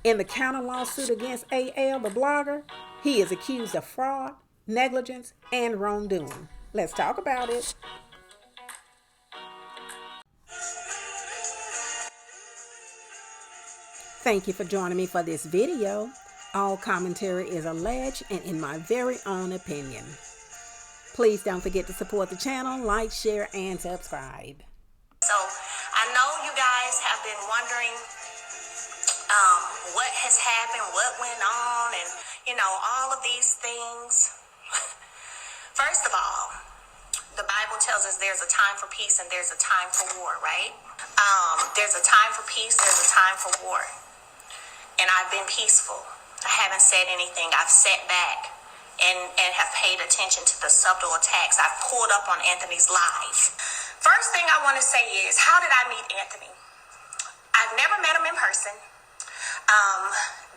In the counter lawsuit against AL, the blogger, he is accused of fraud, negligence, and wrongdoing. Let's talk about it. Thank you for joining me for this video. All commentary is alleged and in my very own opinion. Please don't forget to support the channel, like, share, and subscribe. So I know you guys have been wondering what has happened, what went on, and all of these things. First of all, the Bible tells us there's a time for peace and there's a time for war, right? There's a time for peace, there's a time for war. And I've been peaceful. I haven't said anything. I've sat back and have paid attention to the subtle attacks. I've pulled up on Anthony's lives. First thing I want to say is, how did I meet Anthony? I've never met him in person.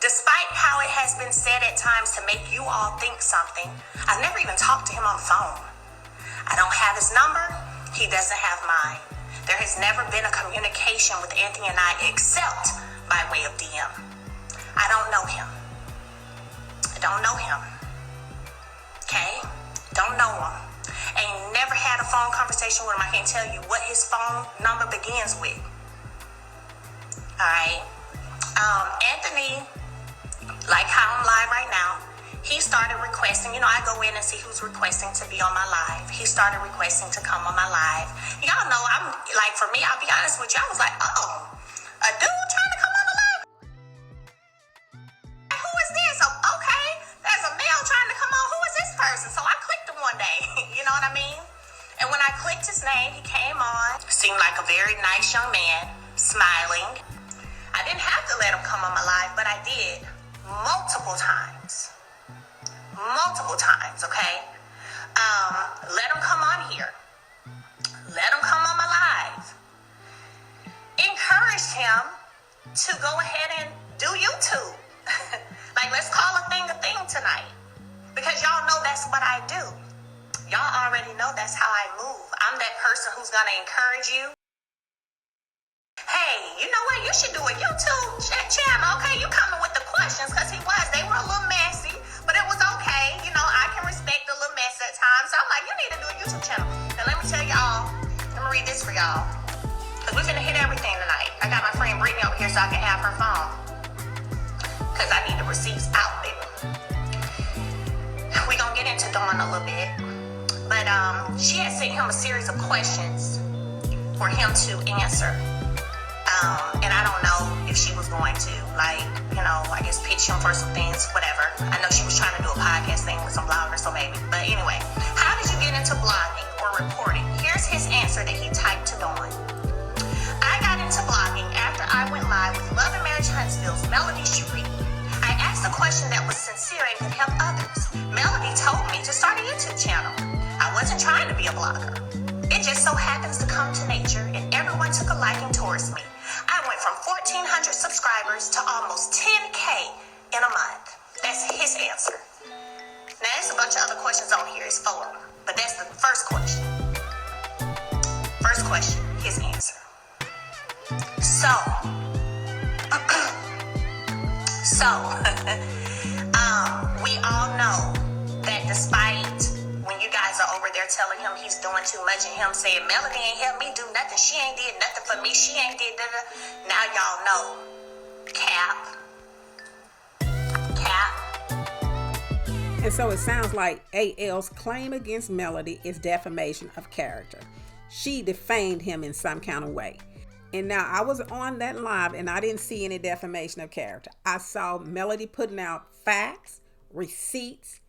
Despite how it has been said at times to make you all think something, I've never even talked to him on the phone. I don't have his number. He doesn't have mine. There has never been a communication with Anthony and I except by way of DM. I don't know him. I don't know him. Okay? Don't know him. Ain't never had a phone conversation with him. I can't tell you what his phone number begins with. Alright? Anthony, like how I'm live right now, he started requesting, I go in and see who's requesting to be on my live. He started requesting to come on my live. Y'all know, I'm like, for me, I'll be honest with you, I was like, oh, a dude trying to come on the live? Who is this? Oh, okay, there's a male trying to come on. Who is this person? So I clicked him one day, you know what I mean? And when I clicked his name, he came on. Seemed like a very nice young man, smiling. I didn't have to let him come on my live, but I did multiple times. Multiple times, okay? Let him come on here. Let him come on my live. Encouraged him to go ahead and do YouTube. Like, let's call a thing tonight. Because y'all know that's what I do. Y'all already know that's how I move. I'm that person who's gonna encourage you. Hey, you know what? You should do a YouTube channel, okay? You coming with the questions, because they were a little messy, but it was okay. I can respect a little mess at times. So I'm like, you need to do a YouTube channel. And let me tell y'all, let me read this for y'all, because we're finna hit everything tonight. I got my friend Brittany over here so I can have her phone, because I need the receipts out there. We gonna get into Dawn a little bit, but she had sent him a series of questions for him to answer. And I don't know if she was going to, I guess pitch him for some things, whatever. I know she was trying to do a podcast thing with some bloggers, so maybe. But anyway, how did you get into blogging or reporting? Here's his answer that he typed to Dawn. I got into blogging after I went live with Love and Marriage Huntsville's Melody Shree. I asked a question that was sincere and could help others. Melody told me to start a YouTube channel. I wasn't trying to be a blogger. It just so happens to come to nature, and everyone took a liking towards me. I went from 1,400 subscribers to almost 10K in a month. That's his answer. Now, there's a bunch of other questions on here. It's 4 of them. But that's the first question. First question, his answer. So, we all know that despite when you guys are over there telling him he's doing too much and him saying, Melody ain't helped me do nothing, she ain't did nothing for me, she ain't did da-da. Now y'all know. Cap. And so it sounds like AL's claim against Melody is defamation of character. She defamed him in some kind of way. And now I was on that live and I didn't see any defamation of character. I saw Melody putting out facts, receipts,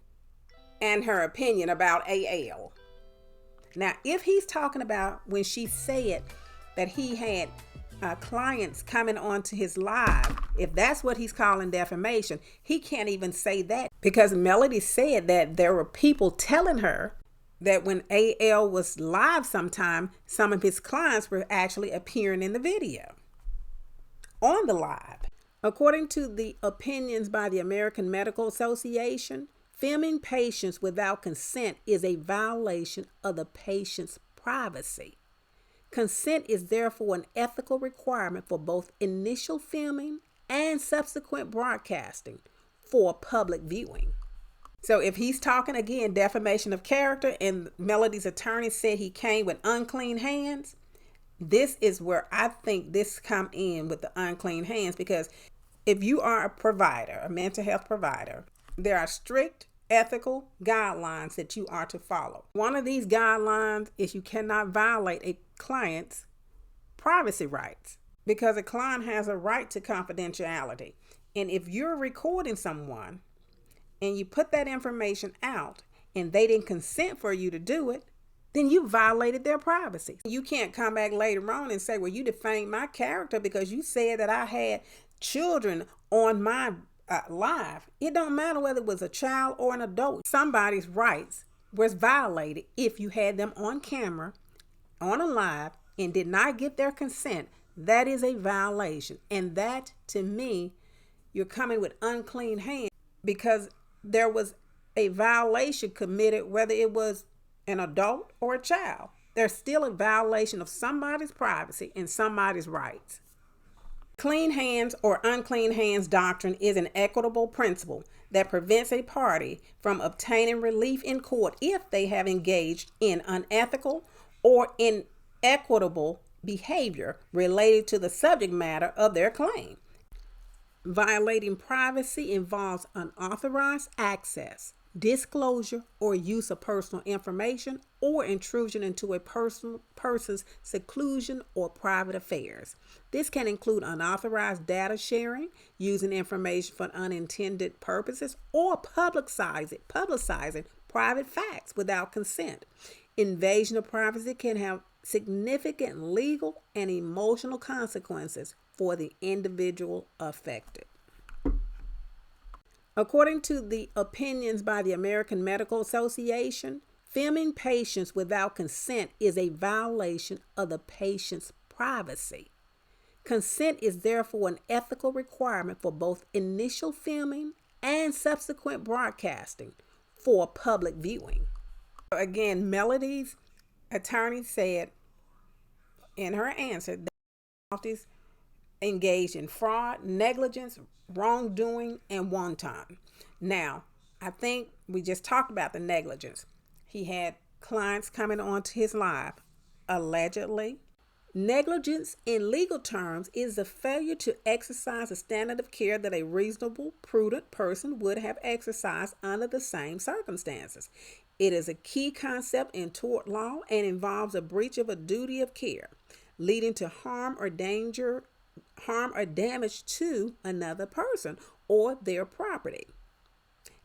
and her opinion about AL. Now, if he's talking about when she said that he had clients coming onto his live, if that's what he's calling defamation, he can't even say that, because Melody said that there were people telling her that when AL was live sometime, some of his clients were actually appearing in the video on the live. According to the opinions by the American Medical Association, filming patients without consent is a violation of the patient's privacy. Consent is therefore an ethical requirement for both initial filming and subsequent broadcasting for public viewing. So if he's talking again, defamation of character, and Melody's attorney said he came with unclean hands, this is where I think this come in with the unclean hands, because if you are a provider, a mental health provider, there are strict ethical guidelines that you are to follow. One of these guidelines is you cannot violate a client's privacy rights, because a client has a right to confidentiality. And if you're recording someone and you put that information out and they didn't consent for you to do it, then you violated their privacy. You can't come back later on and say, well, you defamed my character because you said that I had children on my live. It don't matter whether it was a child or an adult. Somebody's rights was violated if you had them on camera, on a live, and did not get their consent. That is a violation. And that, to me, you're coming with unclean hands, because there was a violation committed, whether it was an adult or a child. There's still a violation of somebody's privacy and somebody's rights. Clean hands or unclean hands doctrine is an equitable principle that prevents a party from obtaining relief in court if they have engaged in unethical or inequitable behavior related to the subject matter of their claim. Violating privacy involves unauthorized access, disclosure, or use of personal information, or intrusion into a person's seclusion or private affairs. This can include unauthorized data sharing, using information for unintended purposes, or publicizing private facts without consent. Invasion of privacy can have significant legal and emotional consequences for the individual affected. According to the opinions by the American Medical Association, filming patients without consent is a violation of the patient's privacy. Consent is therefore an ethical requirement for both initial filming and subsequent broadcasting for public viewing. Again, Melody's attorney said in her answer that Lofties engaged in fraud, negligence, wrongdoing, and wanton. Now, I think we just talked about the negligence. He had clients coming onto his live, allegedly. Negligence in legal terms is the failure to exercise a standard of care that a reasonable, prudent person would have exercised under the same circumstances. It is a key concept in tort law and involves a breach of a duty of care, leading to harm or damage to another person or their property.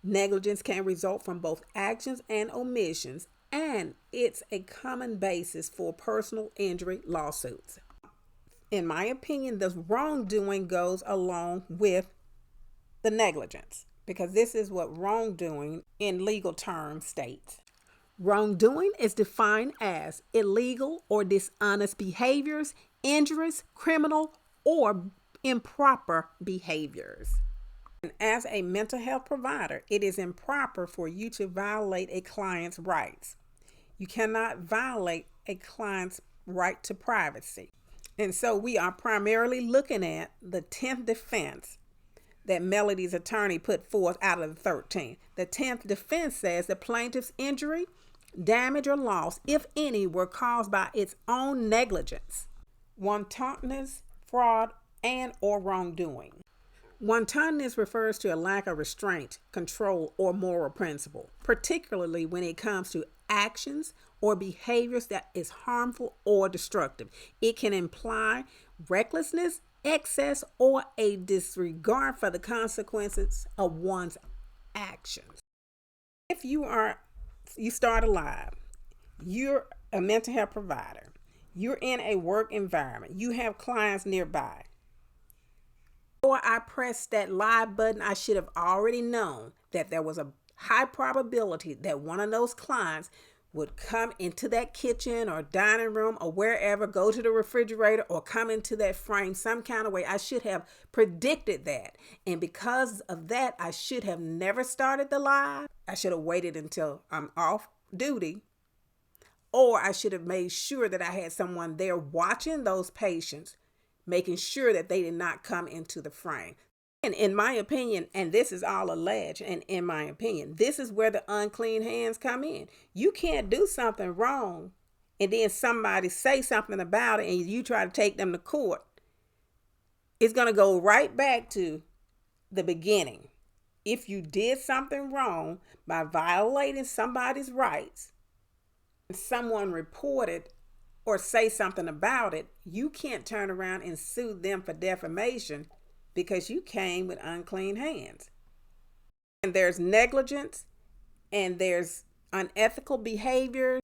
Negligence can result from both actions and omissions, and it's a common basis for personal injury lawsuits. In my opinion, the wrongdoing goes along with the negligence, because this is what wrongdoing in legal terms states. Wrongdoing is defined as illegal or dishonest behaviors, injurious, criminal, or improper behaviors. And as a mental health provider, it is improper for you to violate a client's rights. You cannot violate a client's right to privacy. And so we are primarily looking at the 10th defense that Melody's attorney put forth out of the 13th. The 10th defense says the plaintiff's injury, damage, or loss, if any, were caused by its own negligence, wantonness, fraud, and or wrongdoing. Wantonness refers to a lack of restraint, control, or moral principle, particularly when it comes to actions or behaviors that is harmful or destructive. It can imply recklessness, excess, or a disregard for the consequences of one's actions. If you start a live, you're a mental health provider, you're in a work environment, you have clients nearby. Before I pressed that live button, I should have already known that there was a high probability that one of those clients would come into that kitchen or dining room or wherever, go to the refrigerator or come into that frame some kind of way. I should have predicted that. And because of that, I should have never started the live. I should have waited until I'm off duty. Or I should have made sure that I had someone there watching those patients, making sure that they did not come into the frame. And in my opinion, and this is all alleged, and in my opinion, this is where the unclean hands come in. You can't do something wrong and then somebody say something about it and you try to take them to court. It's going to go right back to the beginning. If you did something wrong by violating somebody's rights, and someone reported or say something about it, you can't turn around and sue them for defamation because you came with unclean hands. And there's negligence, and there's unethical behavior,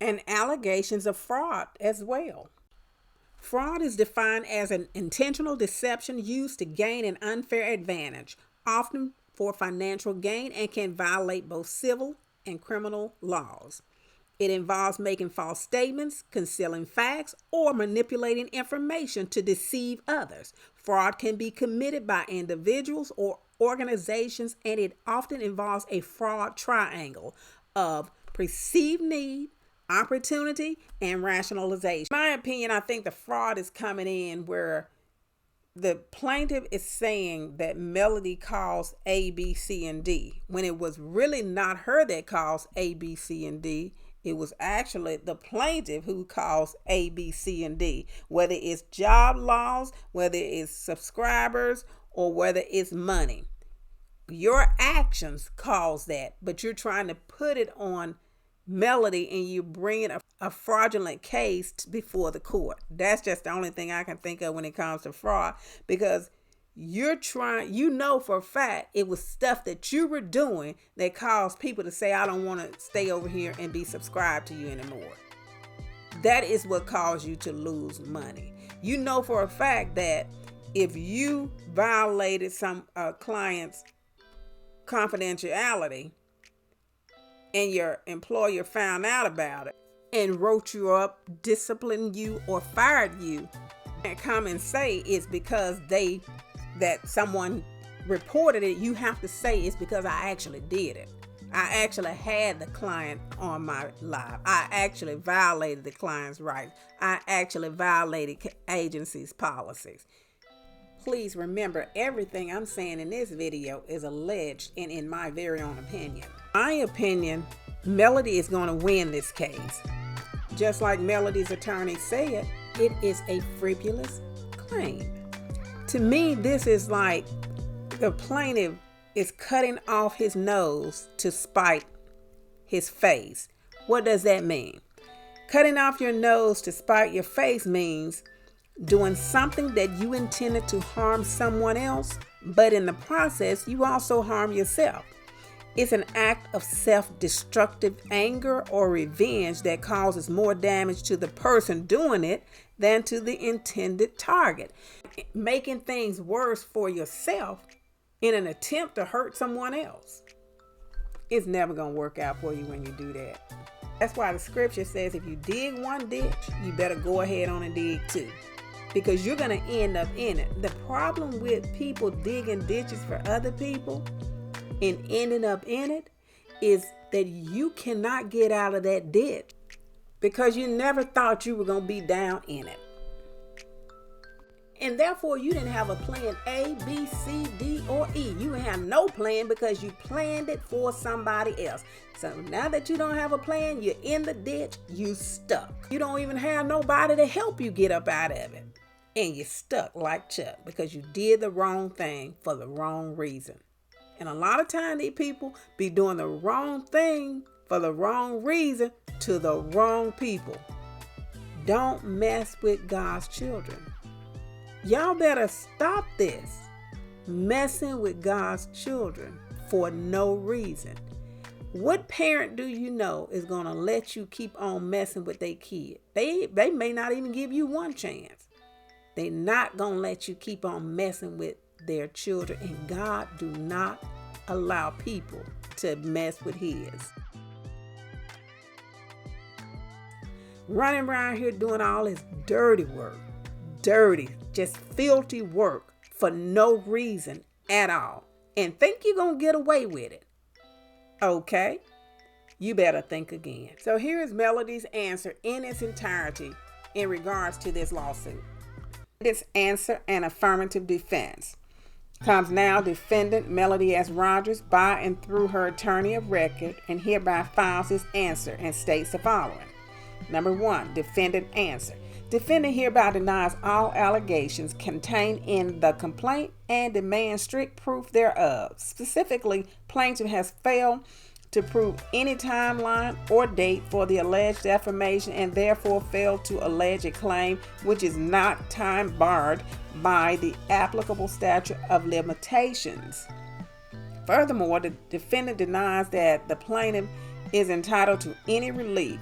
and allegations of fraud as well. Fraud is defined as an intentional deception used to gain an unfair advantage, often for financial gain, and can violate both civil and criminal laws. It involves making false statements, concealing facts, or manipulating information to deceive others. Fraud can be committed by individuals or organizations, and it often involves a fraud triangle of perceived need, opportunity, and rationalization. In my opinion, I think the fraud is coming in where the plaintiff is saying that Melody caused A, B, C, and D, when it was really not her that caused A, B, C, and D. It was actually the plaintiff who caused A, B, C, and D, whether it's job loss, whether it's subscribers, or whether it's money. Your actions caused that, but you're trying to put it on Melody and you're bringing a fraudulent case before the court. That's just the only thing I can think of when it comes to fraud, because you're trying, you know for a fact it was stuff that you were doing that caused people to say, I don't want to stay over here and be subscribed to you anymore. That is what caused you to lose money. You know for a fact that if you violated some client's confidentiality and your employer found out about it and wrote you up, disciplined you, or fired you, and come and say it's because that someone reported it, you have to say it's because I actually did it. I actually had the client on my live. I actually violated the client's rights. I actually violated agency's policies. Please remember, everything I'm saying in this video is alleged and in my very own opinion. My opinion, Melody is going to win this case. Just like Melody's attorney said, it is a frivolous claim. To me, this is like the plaintiff is cutting off his nose to spite his face. What does that mean? Cutting off your nose to spite your face means doing something that you intended to harm someone else, but in the process, you also harm yourself. It's an act of self-destructive anger or revenge that causes more damage to the person doing it than to the intended target. Making things worse for yourself in an attempt to hurt someone else. It's never going to work out for you when you do that. That's why the scripture says if you dig one ditch, you better go ahead on and dig two, because you're going to end up in it. The problem with people digging ditches for other people and ending up in it is that you cannot get out of that ditch because you never thought you were going to be down in it. And therefore, you didn't have a plan A, B, C, D, or E. You didn't have no plan because you planned it for somebody else. So now that you don't have a plan, you're in the ditch, you stuck. You don't even have nobody to help you get up out of it. And you're stuck like Chuck because you did the wrong thing for the wrong reason. And a lot of times these people be doing the wrong thing for the wrong reason to the wrong people. Don't mess with God's children. Y'all better stop this messing with God's children for no reason. What parent do you know is going to let you keep on messing with their kid? They may not even give you one chance. They're not going to let you keep on messing with their children. And God do not allow people to mess with his. Running around here doing all this dirty work. Dirty, just filthy work for no reason at all. And think you're going to get away with it. Okay? You better think again. So here is Melody's answer in its entirety in regards to this lawsuit. Its answer and affirmative defense. Comes now defendant Melody S. Rogers by and through her attorney of record and hereby files his answer and states the following. Number 1, defendant answer. Defendant hereby denies all allegations contained in the complaint and demands strict proof thereof. Specifically, plaintiff has failed to prove any timeline or date for the alleged defamation and therefore failed to allege a claim which is not time barred by the applicable statute of limitations. Furthermore, the defendant denies that the plaintiff is entitled to any relief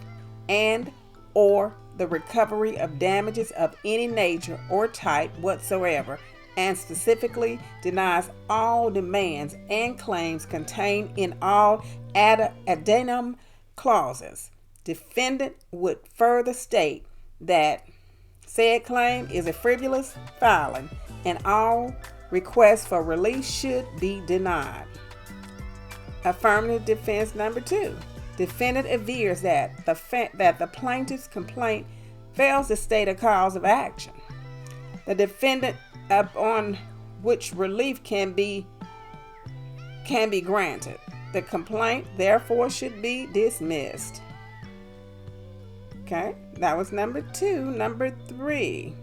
and or the recovery of damages of any nature or type whatsoever, and specifically denies all demands and claims contained in all addendum clauses. Defendant would further state that said claim is a frivolous filing and all requests for relief should be denied. Affirmative defense number 2. Defendant avers that the plaintiff's complaint fails to state a cause of action. The defendant upon which relief can be granted. The complaint therefore should be dismissed. Okay, that was number 2. Number 3.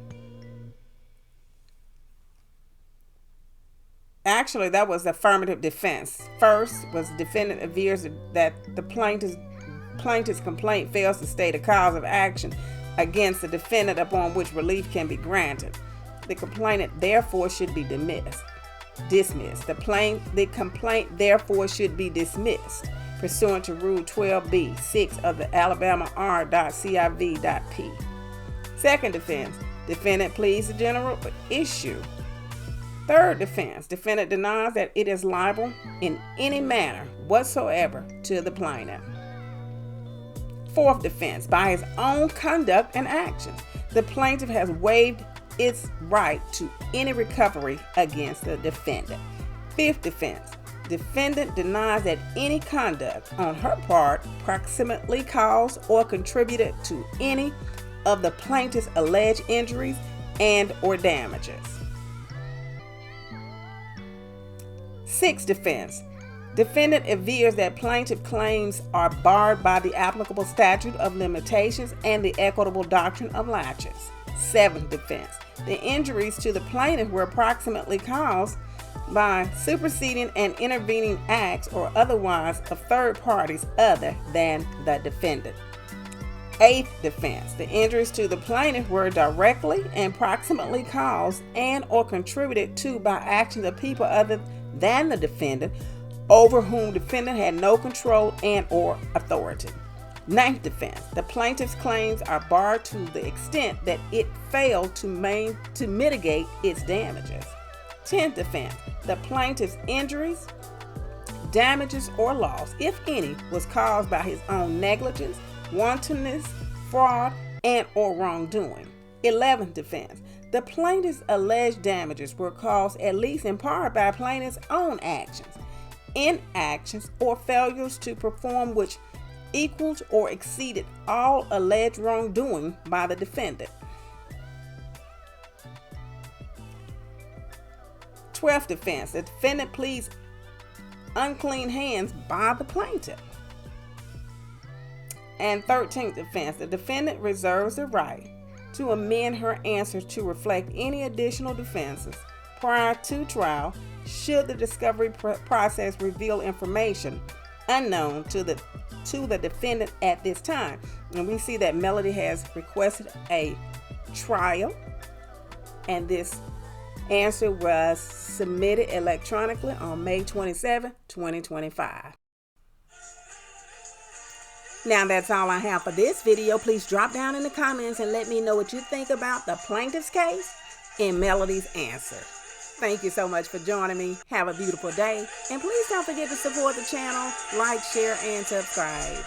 Actually, that was affirmative defense. First was defendant avers that the plaintiff's complaint fails to state a cause of action against the defendant upon which relief can be granted. The complainant therefore should be dismissed. The complaint therefore should be dismissed pursuant to Rule 12b-6 of the Alabama R.civ.p. Second defense, defendant pleads the general issue. Third defense, defendant denies that it is liable in any manner whatsoever to the plaintiff. Fourth defense, by his own conduct and actions, the plaintiff has waived its right to any recovery against the defendant. Fifth defense, defendant denies that any conduct on her part proximately caused or contributed to any of the plaintiff's alleged injuries and or damages. Sixth defense, defendant avers that plaintiff claims are barred by the applicable statute of limitations and the equitable doctrine of laches. Seventh defense, the injuries to the plaintiff were approximately caused by superseding and intervening acts or otherwise of third parties other than the defendant. Eighth defense, the injuries to the plaintiff were directly and proximately caused and or contributed to by actions of people other than the defendant, over whom defendant had no control and or authority. Ninth defense, the plaintiff's claims are barred to the extent that it failed to mitigate its damages. 10th defense, the plaintiff's injuries, damages, or loss, if any, was caused by his own negligence, wantonness, fraud, and or wrongdoing. 11th defense, the plaintiff's alleged damages were caused at least in part by plaintiff's own actions, inactions, or failures to perform which equaled or exceeded all alleged wrongdoing by the defendant. 12th defense, the defendant pleads unclean hands by the plaintiff. And 13th defense, the defendant reserves the right to amend her answer to reflect any additional defenses prior to trial should the discovery process reveal information unknown to the defendant at this time. And we see that Melody has requested a trial, and this answer was submitted electronically on May 27, 2025. Now that's all I have for this video. Please drop down in the comments and let me know what you think about the plaintiff's case and Melody's answer. Thank you so much for joining me. Have a beautiful day. And please don't forget to support the channel, like, share, and subscribe.